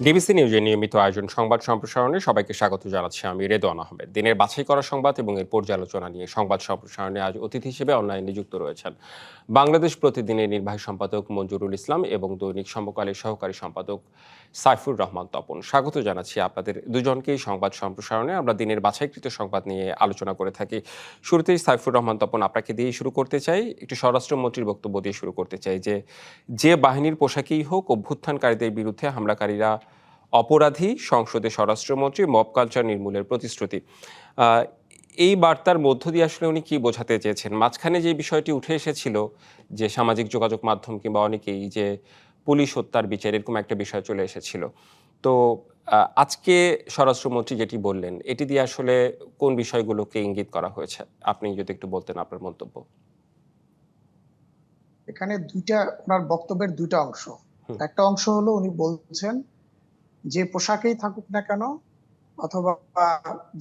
DBC নিউজের নিয়মিত আয়োজন সংবাদ সম্প্রসারণে সবাইকে স্বাগত জানাচ্ছি আমি রেদওয়ান আহমেদ। দিনের বাছাই করা সংবাদ এবং এর পর্যালোচনা নিয়ে সংবাদ সম্প্রসারণে আজ অতিথি হিসেবে অনলাইনে নিযুক্ত রয়েছেন বাংলাদেশ প্রতিদিনের নির্বাহী সম্পাদক মঞ্জুরুল ইসলাম এবং দৈনিক সমকালের সহকারী সম্পাদক সাইফুর রহমান তপন। স্বাগত জানাচ্ছি আপনাদের দুজনকেই সংবাদ সম্প্রসারণে। আমরা দিনের বাছাইকৃত সংবাদ নিয়ে আলোচনা করে থাকি। শুরুতেই সাইফুর রহমান তপন, আপনাকে দিয়েই শুরু করতে চাই। একটু স্বরাষ্ট্রমন্ত্রীর বক্তব্য দিয়ে শুরু করতে চাই যে বাহিনীর পোশাকেই হোক, অভ্যুত্থানকারীদের বিরুদ্ধে হামলাকারীরা অপরাধী, সংসদে স্বরাষ্ট্রমন্ত্রী মব কালচার নির্মূলের প্রতিশ্রুতি। আহ, এই বার্তার মধ্য দিয়ে আসলে উনি কি বোঝাতে চেয়েছেন? মাঝখানে যে বিষয়টি উঠে এসেছিল যে সামাজিক যোগাযোগ মাধ্যম কিংবা অনেকেই যে পুলিশ হত্যার বিচার, এরকম একটা বিষয় চলে এসেছিল। তো আজকে স্বরাষ্ট্রমন্ত্রী যেটি বললেন, এটি দিয়ে আসলে কোন বিষয়গুলোকে ইঙ্গিত করা হয়েছে? আপনি যদি একটু বলতেন আপনার মন্তব্য। এখানে ওনার বক্তব্যের দুইটা অংশ। একটা অংশ হলো উনি বলছেন যে পোশাকেই থাকুক না কেন অথবা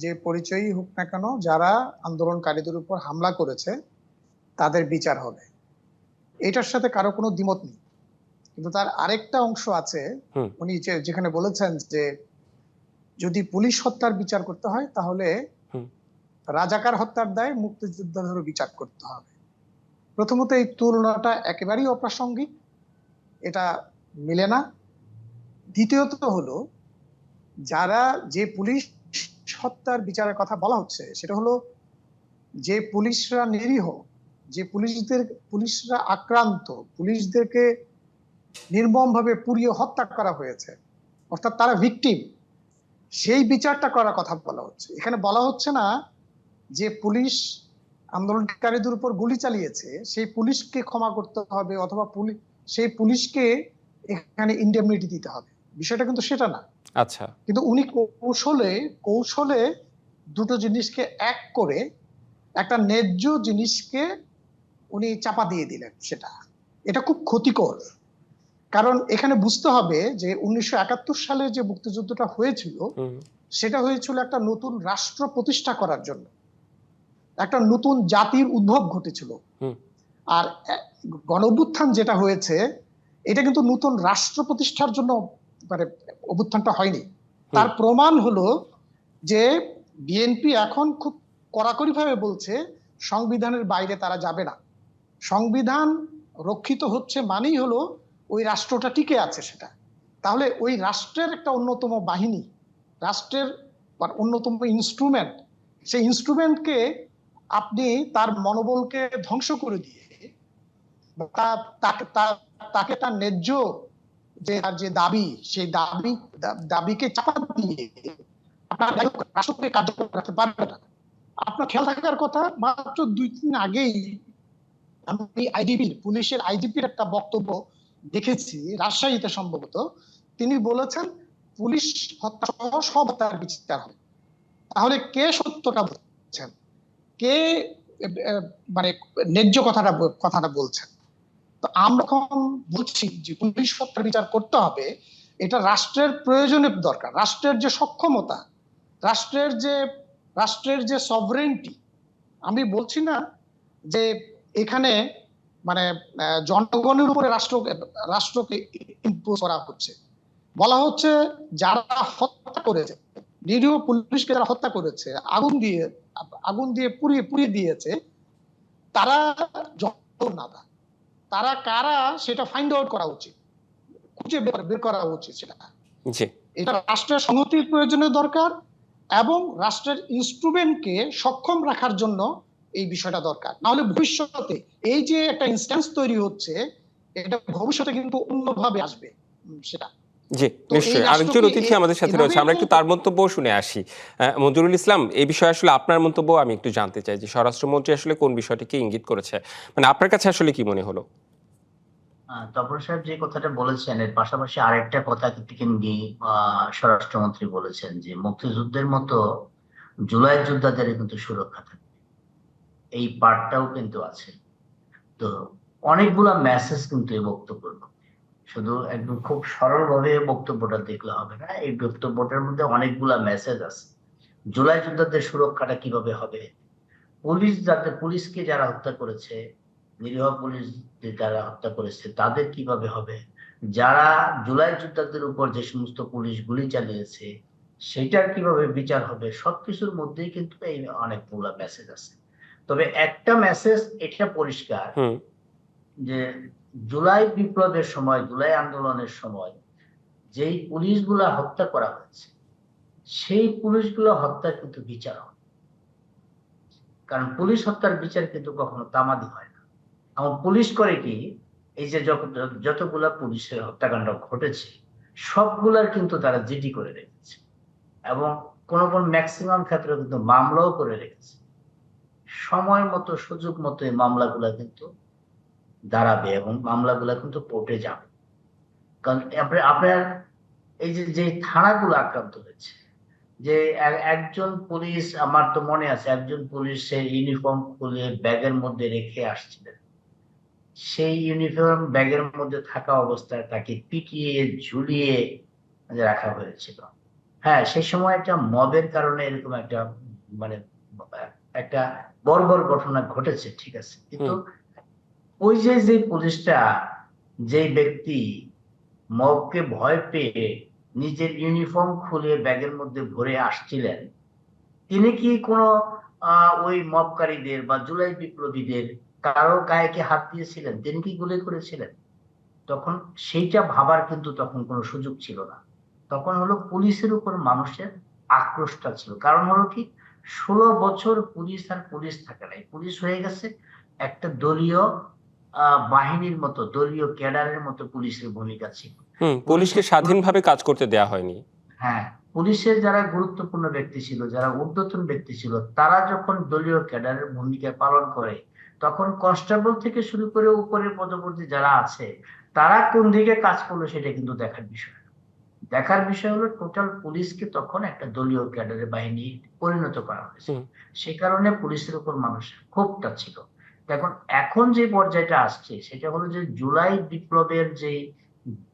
যে পরিচয়ই হোক না কেন, যারা আন্দোলনকারীদের উপর হামলা করেছে তাদের বিচার হবে। এটার সাথে কারো কোনো দ্বিমত নেই, কিন্তু তার আরেকটা অংশ আছে। উনি যেখানে বলেছেন যে যদি পুলিশ হত্যার বিচার করতে হয় তাহলে রাজাকার হত্যার দায় মুক্তিযোদ্ধাদেরও বিচার করতে হবে। প্রথমত এই তুলনাটা একেবারেই অপ্রাসঙ্গিক, এটা মিলে না। দ্বিতীয়ত হলো, যারা যে পুলিশ হত্যার বিচারের কথা বলা হচ্ছে সেটা হলো যে পুলিশরা নিরীহ, যে পুলিশরা আক্রান্ত, পুলিশদেরকে নির্মমভাবে পুড়িয়ে হত্যা করা হয়েছে, অর্থাৎ তারা ভিকটিম, সেই বিচারটা করার কথা বলা হচ্ছে। এখানে বলা হচ্ছে না যে পুলিশ আন্দোলনকারীদের উপর গুলি চালিয়েছে সেই পুলিশকে ক্ষমা করতে হবে অথবা সেই পুলিশকে এখানে ইন্ডেমনিটি দিতে হবে, বিষয়টা কিন্তু সেটা না। আচ্ছা, কিন্তু উনি কৌশলে দুটো জিনিসকে এক করে একটা ন্যায্য জিনিসকে উনি চাপা দিয়ে দিলেন। এটা খুব ক্ষতিকর, কারণ এখানে বুঝতে হবে যে 1971 সালে যে মুক্তিযুদ্ধটা হয়েছিল সেটা হয়েছিল একটা নতুন রাষ্ট্র প্রতিষ্ঠা করার জন্য, একটা নতুন জাতির উদ্ভব ঘটেছিল। আর গণঅভ্যুত্থান যেটা হয়েছে এটা কিন্তু নতুন রাষ্ট্র প্রতিষ্ঠার জন্য মানে অভ্যুত্থানটা হয়নি। তার প্রমাণ হলো যে বিএনপি এখন খুব কড়াকড়ি ভাবে বলছে সংবিধানের বাইরে তারা যাবে না। সংবিধান রক্ষিত হচ্ছে মানেই হলো ওই রাষ্ট্রটা টিকে আছে সেটা। তাহলে ওই রাষ্ট্রের একটা অন্যতম বাহিনী, রাষ্ট্রের অন্যতম ইনস্ট্রুমেন্ট, সেই ইনস্ট্রুমেন্টকে আপনি তার মনোবলকে ধ্বংস করে দিয়ে তাকে তার ন্যায্য যে দাবি, সেই দাবিকে চাপা দিয়ে আপনার রাষ্ট্রকে কার্যকর রাখতে পারবে না। আপনার খেয়াল থাকার কথা, মাত্র 2-3 দিন আগেই আমি পুলিশের আইজিপির একটা বক্তব্য দেখেছি, রাজশাহীতে সম্ভবত। তিনি বলেছেন পুলিশ হত্যা সহ সব হত্যার বিচার হবে। তাহলে কে সত্যটা বলছেন, কে মানে ন্যায্য কথাটা বলছেন? তো আমরা এখন বলছি যে পুলিশ হত্যার বিচার করতে হবে, এটা রাষ্ট্রের প্রয়োজনের দরকার, রাষ্ট্রের যে সক্ষমতা, রাষ্ট্রের যে সভরেন্টি। আমি বলছি না যে এখানে মানে জনগণের উপরে রাষ্ট্রকে ইম্পোজ করা হচ্ছে। বলা হচ্ছে যারা হত্যা করেছে, নিরীহ পুলিশকে যারা হত্যা করেছে, আগুন দিয়ে পুড়িয়ে দিয়েছে, তারা জনগণ, তারা কারা সেটা ফাইন্ড আউট করা উচিত, খুঁজে বের করা উচিত। এটা রাষ্ট্রের সংহতির প্রয়োজনের দরকার এবং রাষ্ট্রের ইনস্ট্রুমেন্টকে সক্ষম রাখার জন্য এই বিষয়টা দরকার। নাহলে ভবিষ্যতে এই যে একটা ইনস্ট্যান্স তৈরি হচ্ছে, এটা ভবিষ্যতে কিন্তু অন্যভাবে আসবে। সেটা জি, নিশ্চয়ই। আরেকজন অতিথি আমাদের সাথে রয়েছে, আমরা একটু তার মন্তব্য শুনে আসি। মঞ্জুরুল ইসলাম, এই বিষয়ে আসলে আপনার মন্তব্য আমি একটু জানতে চাই যে স্বরাষ্ট্রমন্ত্রী আসলে কোন বিষয়টিকে ইঙ্গিত করেছে, মানে আপনার কাছে আসলে কি মনে হলো? তপন সাহেব যে কথাটা বলেছেন এর পাশাপাশি আরেকটা কথা কিন্তু স্বরাষ্ট্রমন্ত্রী বলেছেন যে মুক্তিযুদ্ধের মতো জুলাই যোদ্ধাদের কিন্তু সুরক্ষা থাকবে, এই পার্টটাও কিন্তু আছে। তো অনেকগুলা মেসেজ কিন্তু এই বক্তব্যের মধ্যে, শুধু একদম খুব সরলভাবে বক্তব্যটা দেখলে হবে না, এই বক্তব্যটার মধ্যে অনেকগুলা মেসেজ আছে। জুলাই যোদ্ধাদের সুরক্ষাটা কিভাবে হবে, পুলিশকে যারা হত্যা করেছে, নিরীহ পুলিশ যারা হত্যা করেছে তাদের কিভাবে হবে, যারা জুলাই যোদ্ধাদের উপর যে সমস্ত পুলিশ গুলি চালিয়েছে সেটার কিভাবে বিচার হবে, সবকিছুর মধ্যেই কিন্তু এই অনেকগুলা মেসেজ আছে। তবে একটা মেসেজ এটা পরিষ্কার হুম যে জুলাই বিপ্লবের সময়, জুলাই আন্দোলনের সময় যেই পুলিশগুলা হত্যা করা হয়েছে সেই পুলিশগুলো হত্যার কিন্তু বিচার হয়। কারণ পুলিশ হত্যার বিচার কিন্তু কখনো তামাদি হয় না। এবং পুলিশ করে কি, এই যে যতগুলা পুলিশের হত্যাকাণ্ড ঘটেছে সবগুলার কিন্তু তারা জিডি করে রেখেছে এবং কোন কোন ম্যাক্সিমাম ক্ষেত্রে কিন্তু মামলাও করে রেখেছে। সময় মতো সুযোগ মতো এই মামলাগুলা কিন্তু দাঁড়াবে এবং মামলাগুলা কিন্তু কোর্টে যাবে। কারণ আপনার এই যে থানাগুলো আক্রান্ত হয়েছে, যে একজন পুলিশ, আমার তো মনে আছে একজন পুলিশ সে ইউনিফর্ম খুলে ব্যাগের মধ্যে রেখে আসছিলেন, সেই ইউনিফর্ম ব্যাগের মধ্যে থাকা অবস্থায় তাকে পিটিয়ে ঝুলিয়ে রাখা হয়েছিল। হ্যাঁ, সেই সময় একটা মবের কারণে এরকম একটা মানে একটা বর্বর ঘটনা ঘটেছে, ঠিক আছে, কিন্তু হুম ওই যে পুলিশটা, যে ব্যক্তি মবকে ভয় পেয়ে নিজের ইউনিফর্ম খুলে ব্যাগের মধ্যে ভরে আসছিলেন, তিনি কি কোনো ওই মবকারীদের বা জুলাই বিপ্লবীদের কারো গায়ে কি হাত দিয়েছিলেন? তিনি কি গুলি করেছিলেন? তখন সেইটা ভাবার কিন্তু তখন কোনো সুযোগ ছিল না। তখন হলো পুলিশের উপর মানুষের আক্রোশটা ছিল। কারণ হলো কি, 16 বছর পুলিশ আর পুলিশ থাকে নাই, পুলিশ হয়ে গেছে একটা দলীয় বাহিনীর মতো, দলীয় ক্যাডারের মতো পুলিশের ভূমিকা ছিল। পুলিশ পুলিশকে স্বাধীনভাবে কাজ করতে দেয়া হয়নি। হ্যাঁ, পুলিশের যারা গুরুত্বপূর্ণ ব্যক্তি ছিল, যারা ঊর্ধ্বতন ব্যক্তি ছিল, তারা যখন দলীয় ক্যাডারের ভূমিকা পালন করে তখন কনস্টেবল থেকে শুরু করে উপরের পদবর্তী যারা আছে তারা কোন দিকে কাজ করলো সেটা কিন্তু দেখার বিষয় না। দেখার বিষয় হলো টোটাল পুলিশকে তখন একটা দলীয় ক্যাডারের বাহিনী পরিণত করা হয়েছে। হুম সেই কারণে পুলিশের উপর মানুষের ক্ষোভটা ছিল। এখন এখন যে পর্যায়টা আসছে সেটা হলো যে জুলাই বিপ্লবের যে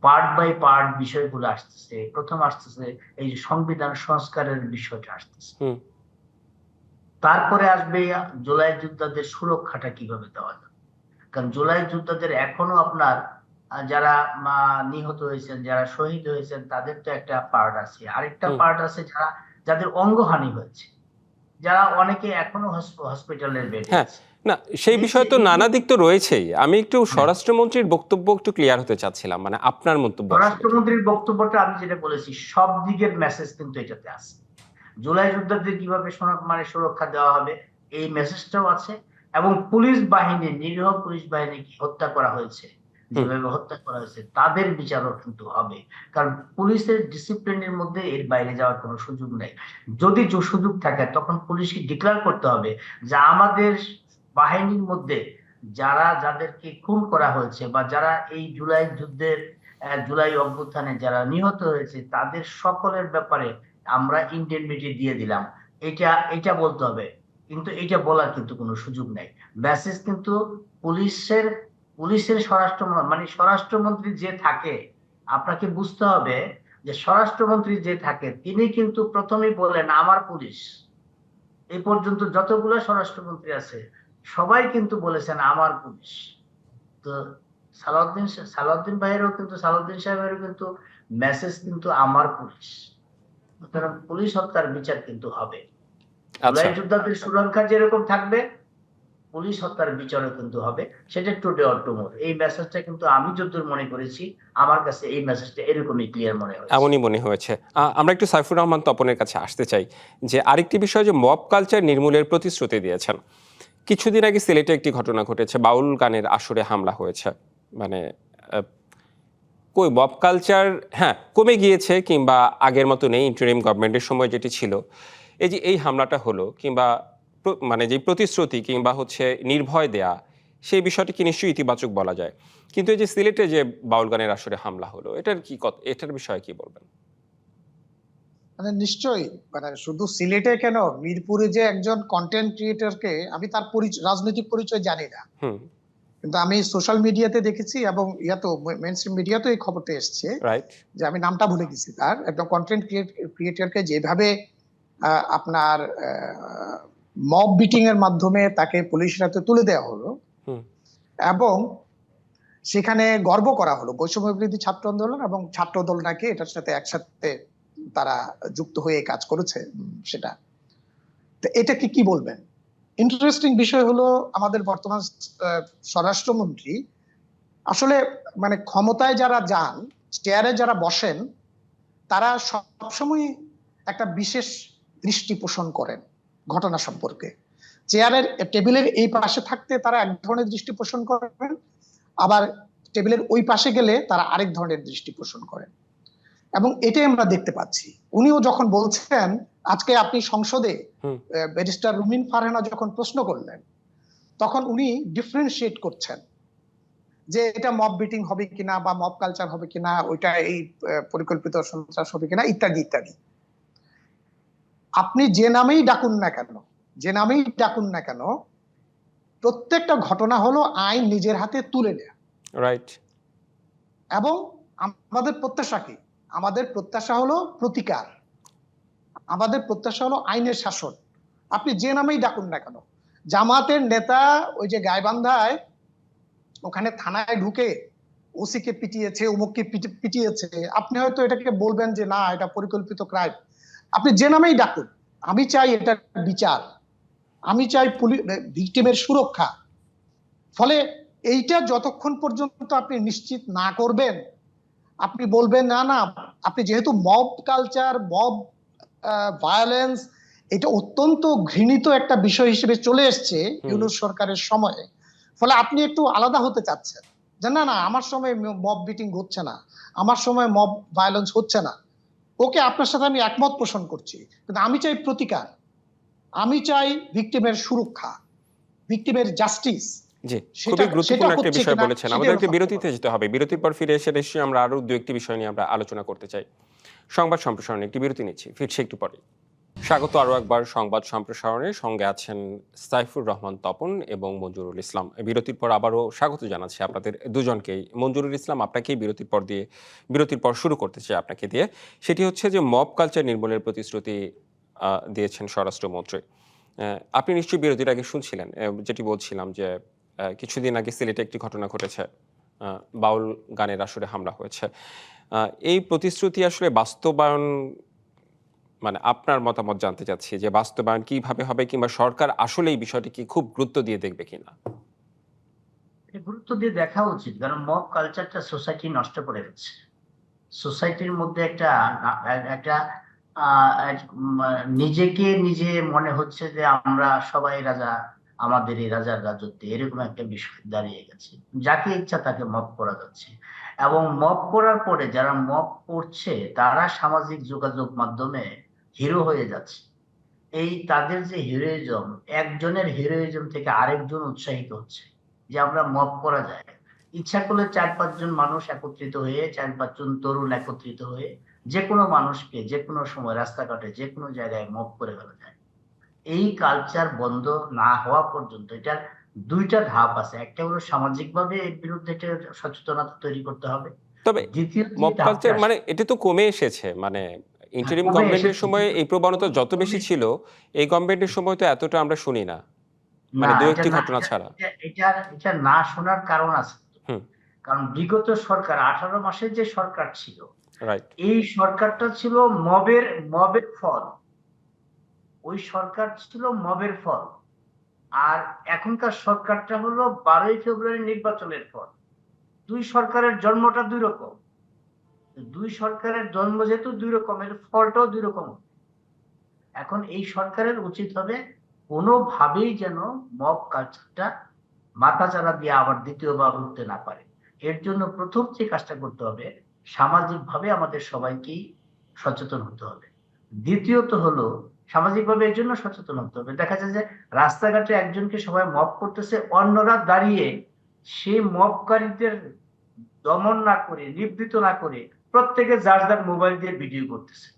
পার্ট বাই পার্ট বিষয়গুলো আসতেছে, প্রথম আসতেছে এই যে সংবিধান সংস্কারের বিষয়টা আসতেছে, হুম তারপরে আসবে জুলাই যোদ্ধাদের সুরক্ষাটা কিভাবে দেওয়া যাবে। কারণ জুলাই যোদ্ধাদের এখনো আপনার যারা নিহত হয়েছেন, যারা শহীদ হয়েছেন, তাদের তো একটা পার্ট আছে, আরেকটা হুম পার্ট আছে যারা, যাদের অঙ্গহানি হয়েছে, যারা অনেকে এখনো হসপিটালের বেডে হ্যাঁ, আছে। না সেই এই যে বিষয়ে তো নানা দিক তো রয়েছেই। আমি একটু হ্যাঁ, স্বরাষ্ট্রমন্ত্রীর বক্তব্য একটু ক্লিয়ার হতে চাচ্ছিলাম, মানে আপনার মন্তব্য আসলে কি? স্বরাষ্ট্রমন্ত্রীর বক্তব্যটা আমি যেটা বলেছি সব দিকের মেসেজ কিন্তু এটাতে আছে। জুলাই যোদ্ধাদের কিভাবে সুরক্ষা দেওয়া হবে এই মেসেজটাও আছে, এবং পুলিশ বাহিনী, নিরীহ পুলিশ বাহিনী কি হত্যা করা হয়েছে, হুম যেভাবে হত্যা করা হয়েছে তাদের বিচারও কিন্তু হবে। কারণ পুলিশের ডিসিপ্লিনের মধ্যে এর বাইরে যাওয়ার কোনো সুযোগ নেই। যদি সুযোগ থাকে তখন পুলিশকে ডিক্লেয়ার করতে হবে যে আমাদের বাহিনীর মধ্যে যারা, যাদেরকে খুন করা হয়েছে বা যারা এই জুলাই যুদ্ধের, জুলাই অভ্যুত্থানে যারা নিহত হয়েছে তাদের সকলের ব্যাপারে আমরা ইন্ডেমনিটি দিয়ে দিলাম, এটা এটা বলতে হবে। কিন্তু এটা বলার কিন্তু কোনো সুযোগ নাই। মেসেজ কিন্তু পুলিশের, পুলিশের স্বরাষ্ট্রমন্ত্রী যে থাকে, আপনাকে বুঝতে হবে যে স্বরাষ্ট্রমন্ত্রী যে থাকে তিনি কিন্তু প্রথমেই বলেন আমার পুলিশ। এই পর্যন্ত যতগুলো স্বরাষ্ট্রমন্ত্রী আছে সবাই কিন্তু বলেছেন আমার পুলিশ। তো সালাউদ্দিন ভাইয়েরও কিন্তু, সালাউদ্দিন সাহেবেরও কিন্তু মেসেজ কিন্তু আমার পুলিশ। সুতরাং পুলিশ হত্যার বিচার কিন্তু হবে। আচ্ছা, জুলাই যোদ্ধাদের সুরক্ষা যেরকম থাকবে পুলিশ হত্যার বিচারও কিন্তু হবে। সেটা টুডে অর টুমোর, এই মেসেজটা কিন্তু আমি যতদূর মনে করেছি আমার কাছে এই মেসেজটা এরকমই ক্লিয়ার মনে হয়েছে। এমনই মনে হয়েছে। আমরা একটু সাইফুর রহমান তপনের কাছে আসতে চাই যে আরেকটি বিষয়, যে মব কালচার নির্মূলের প্রতিশ্রুতি দিয়েছেন। কিছুদিন আগে সিলেটে একটি ঘটনা ঘটেছে, বাউল গানের আসরে হামলা হয়েছে। মানে আহ, কই মব কালচার? হ্যাঁ, কমে গিয়েছে কিংবা আগের মতো নেই ইন্টারিম গভর্নমেন্টের সময় যেটি ছিল। এই যে এই হামলাটা হলো, কিংবা মানে যে প্রতিশ্রুতি কিংবা হচ্ছে নির্ভয় দেয়া, সেই বিষয়টি কি নিশ্চয়ই ইতিবাচক বলা যায়। কিন্তু এই যে সিলেটে যে বাউল গানের আসরে হামলা হলো, এটার কি এটার বিষয়ে কি বলবেন? মানে নিশ্চয়ই, মানে শুধু সিলেটে কেন, মিরপুরে যে একজন কন্টেন্ট ক্রিয়েটরকে, আমি তার রাজনৈতিক পরিচয় জানি না, হুম কিন্তু আমি সোশ্যাল মিডিয়াতে দেখেছি এবং ইয়াতো মেইনস্ট্রিম মিডিয়াতেও এই খবরটা এসছে, রাইট। যে আমি নামটা ভুলে গেছি, তার একদম কন্টেন্ট ক্রিয়েটরকে যেভাবে আপনার মব বিটিং এর মাধ্যমে তাকে পুলিশের হাতে তুলে দেওয়া হলো, হুম এবং সেখানে গর্ব করা হলো বৈষম্য বিরোধী ছাত্র আন্দোলন এবং ছাত্র দল নাকি এটার সাথে একসাথে তারা যুক্ত হয়ে কাজ করেছে। সেটা তো এটাকে কি বলবেন? ইন্টারেস্টিং বিষয় হলো আমাদের বর্তমান স্বরাষ্ট্রমন্ত্রী আসলে মানে ক্ষমতায় যারা যান, চেয়ারে যারা বসেন, তারা সবসময় একটা বিশেষ দৃষ্টি পোষণ করেন ঘটনা সম্পর্কে। চেয়ারের টেবিলের এই পাশে থাকতে তারা এক ধরনের দৃষ্টি পোষণ করেন, আবার টেবিলের ওই পাশে গেলে তারা আরেক ধরনের দৃষ্টি পোষণ করেন, এবং এটাই আমরা দেখতে পাচ্ছি। উনিও যখন বলছেন, আজকে আপনি সংসদে ব্যারিস্টার রুমিন ফারহানা যখন প্রশ্ন করলেন, তখন উনি ডিফারেন্সিয়েট করছেন যে এটা মব বিটিং হবে কিনা বা মব কালচার হবে কিনা, ওইটা এই পরিকল্পিত সন্ত্রাস হবে কিনা, ইত্যাদি ইত্যাদি। আপনি যে নামেই ডাকুন না কেন, যে নামেই ডাকুন না কেন, প্রত্যেকটা ঘটনা হলো আইন নিজের হাতে তুলে নেয়া। রাইট। এবং আমাদের প্রত্যাশা কি? আমাদের প্রত্যাশা হলো প্রতিকার, আমাদের প্রত্যাশা হলো আইনের শাসন। আপনি যে নামেই ডাকুন না কেন, জামাতের নেতা ওই যে গাইবান্ধায় ওখানে থানায় ঢুকে ওসিকে পিটিয়েছে, অমুককে পিটিয়েছে, আপনি হয়তো এটাকে বলবেন যে না, এটা পরিকল্পিত ক্রাইম। আপনি যে নামেই ডাকুন, আমি চাই এটার বিচার, আমি চাই ভিকটিমের সুরক্ষা। ফলে এইটা যতক্ষণ পর্যন্ত আপনি নিশ্চিত না করবেন, আপনি বলবেন না না, আপনি যেহেতু মব কালচার, মব ভায়োলেন্স, এটা অত্যন্ত ঘৃণিত একটা বিষয় হিসেবে চলে এসছে ইউনূস সরকারের সময়ে, ফলে আপনি একটু আলাদা হতে চাচ্ছেন যে না না, আমার সময় মব বিটিং হচ্ছে না, আমার সময় মব ভায়োলেন্স হচ্ছে না। ওকে, আপনার সাথে আমি একমত পোষণ করছি, কিন্তু আমি চাই প্রতিকার, আমি চাই ভিকটিমের সুরক্ষা, ভিকটিমের জাস্টিস। জি, খুবই গুরুত্বপূর্ণ একটা বিষয় বলেছেন। আমাদের একটি বিরতিতে যেতে হবে। বিরতির পর ফিরে এসে নিশ্চয়ই আমরা আরো দু একটি বিষয় নিয়ে আমরা আলোচনা করতে চাই। সংবাদ সম্প্রসারণে একটি বিরতি নিচ্ছি, ফিরছি একটু পরে। স্বাগত আরো একবার সংবাদ সম্প্রসারণে, সঙ্গে আছেন সাইফুর রহমান তপন এবং মঞ্জুরুল ইসলাম। বিরতির পর আবারও স্বাগত জানাচ্ছি আপনাদের দুজনকেই। মঞ্জুরুল ইসলাম, আপনাকেই বিরতির পর শুরু করতে চাই আপনাকে দিয়ে। সেটি হচ্ছে যে মব কালচার নির্মূলের প্রতিশ্রুতি দিয়েছেন স্বরাষ্ট্রমন্ত্রী। আপনি নিশ্চয়ই বিরতির আগে শুনছিলেন যেটি বলছিলাম যে কিছুদিন আগে সিলেটে একটি ঘটনা ঘটেছে, বাউল গানের আসরে হামলা হয়েছে। এই প্রতিশ্রুতি আসলে বাস্তবায়ন, মানে আপনার মতামত জানতে চাচ্ছি যে বাস্তবায়ন কিভাবে হবে, কিংবা সরকার আসলে এই বিষয়টি কি খুব গুরুত্ব দিয়ে দেখবে কিনা? গুরুত্ব দিয়ে দেখা উচিত, কারণ মব কালচারটা সোসাইটি নষ্ট করে দিচ্ছে। সোসাইটির মধ্যে একটা একটা নিজেকে নিজে মনে হচ্ছে যে আমরা সবাই রাজা, আমাদের এই রাজার রাজত্বে, এরকম একটা বিষয় দাঁড়িয়ে গেছে। যাকে ইচ্ছা তাকে মব করা যাচ্ছে, এবং মব করার পরে যারা মব করছে তারা সামাজিক যোগাযোগ মাধ্যমে হিরো হয়ে যাচ্ছে। এই তাদের যে হিরোইজম, একজনের হিরোইজম থেকে আরেকজন উৎসাহিত হচ্ছে যে আমরা মব করা যায়। ইচ্ছা করলে 4-5 জন মানুষ একত্রিত হয়ে, 4-5 জন তরুণ একত্রিত হয়ে যে কোনো মানুষকে যে কোনো সময় রাস্তাঘাটে যে কোনো জায়গায় মব করে ফেলা যায়। এই কালচার বন্ধ না হওয়া পর্যন্ত এটার দুইটা ধাপ আছে। একটা হলো সামাজিকভাবে এর বিরুদ্ধে একটা সচেতনতা তৈরি করতে হবে। তবে দ্বিতীয় যে মব ধাপটা কালচার মানে এটা তো কমে এসেছে, মানে ইন্টারিম কমে গভর্নমেন্টের এসেছে, সময় এই প্রবণতা যত বেশি ছিল, এই গভর্নমেন্টের সময় তো এতটা আমরা শুনি না, মানে না দু এটা একটি না, ঘটনা ছাড়া। এটা না শোনার কারণ আছে। হুম। কারণ বিগত সরকার 18 মাসের যে সরকার ছিল, রাইট। এই সরকারটা ছিল মবের ফল। ওই সরকার ছিল মবের ফল। আর এখনকার সরকারটা হলো 12ই ফেব্রুয়ারি নির্বাচনের ফল। দুই সরকারের জন্মটা দুই রকম, দুই সরকারের জন্ম যেহেতু দুই রকমের, ফলটাও দুই রকম। এখন এই সরকারের উচিত হবে কোনোভাবেই যেন মব কালচারটা মাথাচাড়া দিয়ে আবার দ্বিতীয়বার উঠতে না পারে। এর জন্য প্রথম যে কাজটা করতে হবে, সামাজিকভাবে আমাদের সবাইকেই সচেতন হতে হবে। দ্বিতীয়ত হলো সামাজিকভাবে এর জন্য সচেতন হতে হবে। দেখা যায় যে রাস্তাঘাটে একজনকে সবাই মব করতেছে, অন্যরা দাঁড়িয়ে সেই মবকারীদের দমন না করে, নিবৃত্ত না করে, প্রত্যেকে যার যার মোবাইল দিয়ে ভিডিও করতেছে।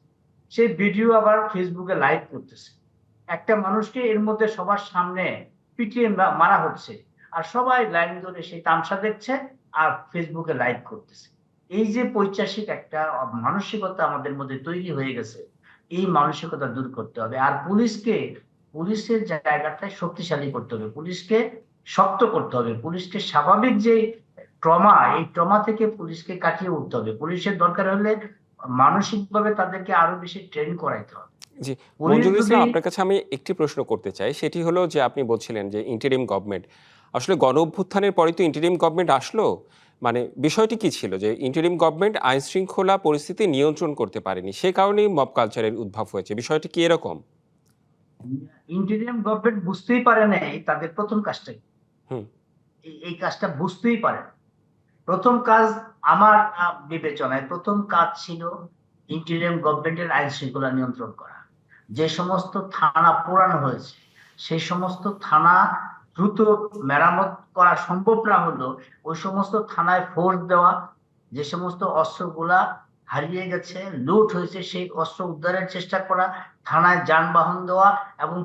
সেই ভিডিও আবার ফেসবুকে লাইভ করতেছে। একটা মানুষকে এর মধ্যে সবার সামনে পিটিয়ে মারা হচ্ছে, আর সবাই লাইন ধরে সেই তামসা দেখছে আর ফেসবুকে লাইভ করতেছে। এই যে পৈশাচিক একটা মানসিকতা আমাদের মধ্যে তৈরি হয়ে গেছে, এই মানসিকতা দূর করতে হবে। আর পুলিশের জায়গাটায় শক্তিশালী করতে হবে, পুলিশকে শক্ত করতে হবে, পুলিশকে স্বাভাবিক যে এই ট্রমা থেকে পুলিশকে কাটিয়ে উঠতে হবে। পুলিশের দরকার হলে মানসিকভাবে তাদেরকে আরো বেশি ট্রেন করাইতে হবে। জি, পুলিশ মঞ্জুরুল যদি ইসলাম, আপনার কাছে আমি একটি প্রশ্ন করতে চাই। সেটি হলো যে আপনি বলছিলেন যে ইন্টারিম গভর্নমেন্ট, আসলে গণ অভ্যুত্থানের পরেই তো ইন্টারিম গভর্নমেন্ট আসলো। মানে বিষয়টি কি ছিল যে ইন্টারিম গভর্নমেন্ট আইন শৃঙ্খলা পরিস্থিতি নিয়ন্ত্রণ করতে পারেনি, সে কারণেই মব কালচারের উদ্ভব হয়েছে। বিষয়টি কি এরকম? ইন্টেরিয়াম গভর্নমেন্ট বুঝতেই পারে নাই তাদের প্রথম কাজটা কি। হুম। এই কাজটা বুঝতেই পারে না। প্রথম কাজ আমার বিবেচনায় প্রথম কাজ ছিল ইন্টেরিয়াম গভর্নমেন্টের আইন শৃঙ্খলা নিয়ন্ত্রণ করা। যে সমস্ত থানা পোড়ানো হয়েছে সেই সমস্ত থানা দ্রুত মেরামত করা সম্ভব না হলো ওই সমস্ত থানায় ফোর্স দেওয়া, যে সমস্ত অস্ত্রগুলা হারিয়ে গেছে, লুট হয়েছে, সেই অস্ত্র উদ্ধারের চেষ্টা করা, থানায় যানবাহন দেওয়া এবং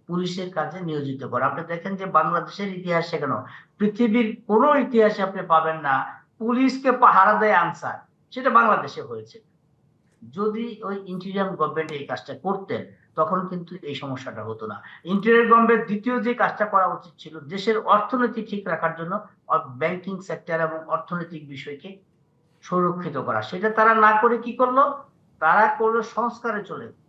পুলিশের কাজে নিয়োজিত করা। আপনি দেখেন যে বাংলাদেশের ইতিহাসে কেন, পৃথিবীর কোন ইতিহাসে আপনি পাবেন না পুলিশকে পাহারা দেয় আনসার, সেটা বাংলাদেশে হয়েছে। যদি ওই ইন্টেরিয়াম গভর্নমেন্ট এই কাজটা করতেন তখন কিন্তু এই সমস্যাটা হতো না। ইন্টেরিয়াম গভর্নমেন্ট দ্বিতীয় যে কাজটা করা উচিত ছিল দেশের অর্থনীতি ঠিক রাখার জন্য ব্যাংকিং সেক্টর এবং অর্থনৈতিক বিষয়কে সুরক্ষিত করা, সেটা তারা না করে কি করলো, তারা করলো সংস্কারে চলে গেলো।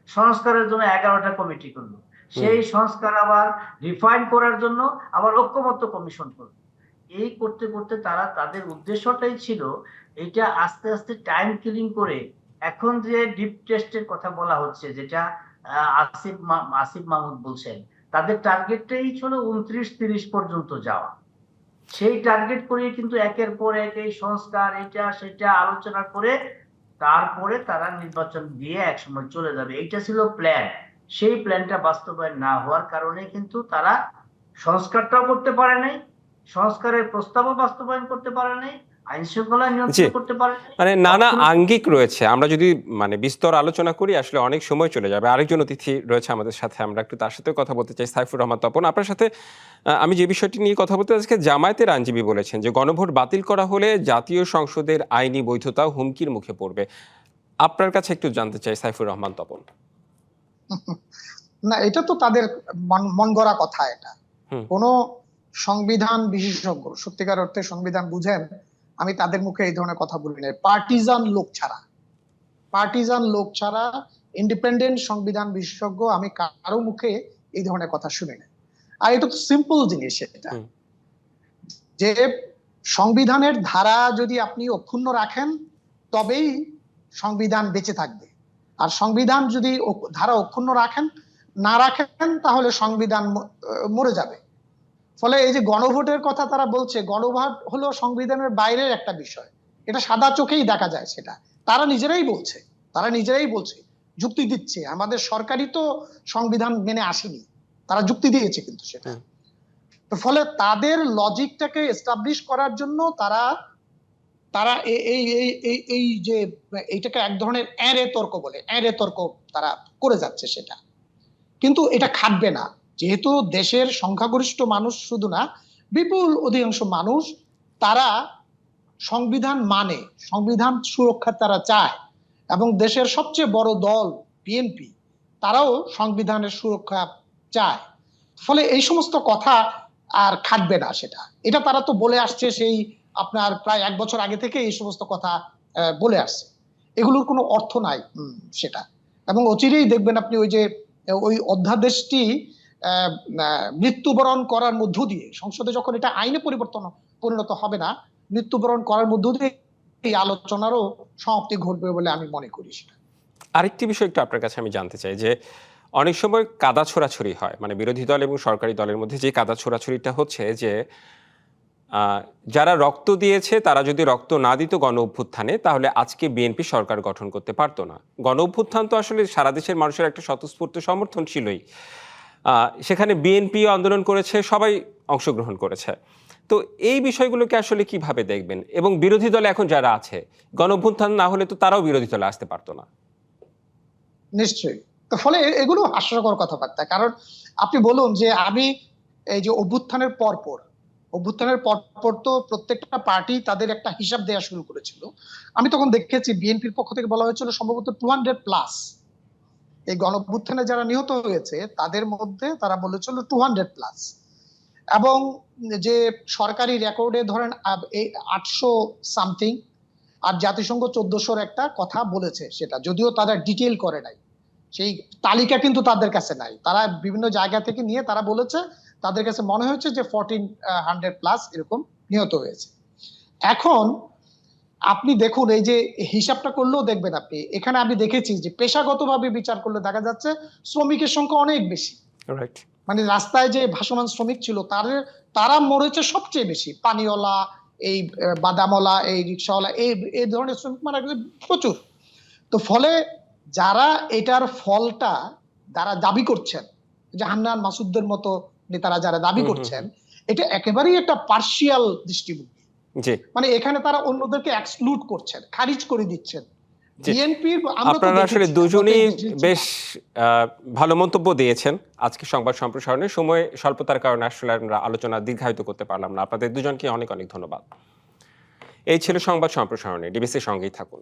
সংস্কারের জন্য 11টা কমিটি করলো, সেই সংস্কার আবার রিফাইন করার জন্য আবার ঐক্যমত্য কমিশন করলো। এই করতে করতে তারা তাদের উদ্দেশ্যটাই ছিল এটা আস্তে আস্তে টাইম কিলিং করে এখন যে ডিপ টেস্টের কথা বলা হচ্ছে, যেটা আসিফ মাহমুদ বলছেন, তাদের টার্গেটটাই ছিল 29-30 পর্যন্ত যাওয়া। সেই টার্গেট করে কিন্তু একের পর এক এই সংস্কার এটা সেটা আলোচনা করে তারপরে তারা নির্বাচন দিয়ে একসময় চলে যাবে, এইটা ছিল প্ল্যান। সেই প্ল্যানটা বাস্তবায়ন না হওয়ার কারণে কিন্তু তারা সংস্কারটাও করতে পারে নাই, সংস্কারের প্রস্তাবও বাস্তবায়ন করতে পারে নাই, আইন শৃঙ্খলা জি, নিয়ন্ত্রণ করতে পারে নাই, মানে নানা অর্থনৈতিক। আঙ্গিক রয়েছে। আমরা যদি মানে বিস্তর আলোচনা করি আসলে অনেক সময় চলে যাবে। আরেকজন অতিথি রয়েছে আমাদের সাথে, আমরা একটু তার সাথেও কথা বলতে চাই। সাইফুর রহমান তপন, আপনার সাথে আমি যে বিষয়টি নিয়ে কথা বলতে, আজকে জামায়াতের আইনজীবী বলেছেন যে গণভোট বাতিল করা হলে জাতীয় সংসদের আইনি বৈধতা হুমকির মুখে পড়বে। আপনার কাছে একটু জানতে চাই সাইফুর রহমান তপন। না, এটা তো তাদের মন গড়া কথা। এটা হুম। কোন সংবিধান বিশেষজ্ঞ, সত্যিকার অর্থে সংবিধান বুঝেন, আমি তাদের মুখে এই ধরনের কথা বলি না। পার্টিজান লোক ছাড়া ইন্ডিপেন্ডেন্ট সংবিধান বিশেষজ্ঞ আমি কারো মুখে এই ধরনের কথা শুনি না। আর এটা তো সিম্পল জিনিস, এটা যে সংবিধানের ধারা যদি আপনি অক্ষুণ্ণ রাখেন তবেই সংবিধান বেঁচে থাকবে, আর সংবিধান যদি ধারা অক্ষুণ্ণ না রাখেন তাহলে সংবিধান মরে যাবে। ফলে এই যে গণভোটের কথা তারা বলছে, গণভোট হলো সংবিধানের বাইরের একটা বিষয়, এটা সাদা চোখেই দেখা যায়। সেটা তারা নিজেরাই বলছে, যুক্তি দিচ্ছে। আমাদের সরকারই তো সংবিধান মেনে আসেনি, তারা যুক্তি দিয়েছে কিন্তু সেটা। ফলে তাদের লজিকটাকে এস্টাবলিশ করার জন্য তারা এই যে এইটাকে এক ধরনের এঁড়ে তর্ক তারা করে যাচ্ছে। সেটা কিন্তু এটা খাটবে না, যেহেতু দেশের সংখ্যাগরিষ্ঠ মানুষ শুধু না, বিপুল অধিকাংশ মানুষ তারা সংবিধান মানে, সংবিধান সুরক্ষা তারা চায়, এবং দেশের সবচেয়ে বড় দল বিএনপি তারাও সংবিধানের সুরক্ষা চায়। ফলে এই সমস্ত কথা আর খাটবে না। এটা তারা তো বলে আসছে, সেই আপনার প্রায় 1 বছর আগে থেকে এই সমস্ত কথা বলে আসছে। এগুলোর কোনো অর্থ নাই সেটা। এবং অচিরেই দেখবেন আপনি ওই অধ্যাদেশটি মৃত্যুবরণ করার মধ্য দিয়ে, সংসদে যখন এটা আইনে পরিণত হবে না, মৃত্যুবরণ করার মধ্য দিয়ে এই আলোচনারও সমাপ্তি ঘটবে বলে আমি মনে করি। সেটা আরেকটি বিষয় একটু আপনার কাছে আমি জানতে চাই যে অনেক সময় কাদা ছোড়াছড়ি হয়, মানে বিরোধী দল এবং সরকারি দলের মধ্যে যে কাদা ছোড়াছড়িটা হচ্ছে যে যারা রক্ত দিয়েছে তারা যদি রক্ত না দিত গণ অভ্যুত্থানে, তাহলে আজকে বিএনপি সরকার গঠন করতে পারতো না। গণ অভ্যুত্থান তো আসলে সারা দেশের মানুষের একটা স্বতঃস্ফূর্ত সমর্থন ছিলই। সেখানে বিএনপি আন্দোলন করেছে, সবাই অংশগ্রহণ করেছে। তো এই বিষয়গুলোকে আসলে কিভাবে দেখবেন? এবং বিরোধী দলে এখন যারা আছে, গণ অভ্যুত্থান না হলে তো তারাও বিরোধী দলে আসতে পারতো না। নিশ্চয়ই। তো ফলে এগুলো হাস্যকর কথাবার্তা। কারণ আপনি বলুন যে আমি এই যে অভ্যুত্থানের পরপর তো প্রত্যেকটা পার্টি তাদের একটা হিসাব দেওয়া শুরু করেছিল। আমি তখন দেখেছি বিএনপির পক্ষ থেকে বলা হয়েছিল সম্ভবত 200+। এই গণঅভ্যুত্থানে যারা নিহত হয়েছে তাদের মধ্যে তারা বলেছিল 200+। এবং যে সরকারি রেকর্ডে ধরেন 800 সামথিং, আর জাতিসংঘ 1400-র একটা কথা বলেছে, সেটা যদিও তারা ডিটেইল করে নাই, সেই তালিকা কিন্তু তাদের কাছে নাই, তারা বিভিন্ন জায়গা থেকে নিয়ে তারা বলেছে তাদের কাছে মনে হয়েছে যে 1400 প্লাস এরকম নিহত হয়েছে। এখন আপনি দেখুন, এই যে হিসাবটা করলেও দেখবেন আপনি, এখানে আমি দেখেছি যে পেশাগতভাবে বিচার করলে দেখা যাচ্ছে শ্রমিকের সংখ্যা অনেক বেশি। রাইট। মানে রাস্তায় যে ভাসমান শ্রমিক ছিল তারা মরেছে সবচেয়ে বেশি। পানিওয়ালা, এই বাদামওয়ালা, এই রিক্সাওয়ালা, এই ধরনের শ্রমিক মারা গেছে প্রচুর। তো ফলে যারা এটার ফলটা যারা দাবি করছেন, যে হান্নান মাসুদদের মতো নেতারা যারা দাবি করছেন, এটা একেবারেই একটা পার্শিয়াল দৃষ্টিভঙ্গি। জি, মানে এখানে তারা অন্যদেরকে এক্সক্লুড করছেন, খারিজ করে দিচ্ছেন। জি। বিএনপির আপনারা আসলে দুজনেই বেশ ভালো মন্তব্য দিয়েছেন। আজকে সংবাদ সম্প্রসারণে সময় স্বল্পতার কারণে আসলে আমরা আলোচনা দীর্ঘায়িত করতে পারলাম না। আপনাদের দুজনকে অনেক অনেক ধন্যবাদ। এই ছিল সংবাদ সম্প্রসারণে। ডিবিসির সঙ্গেই থাকুন।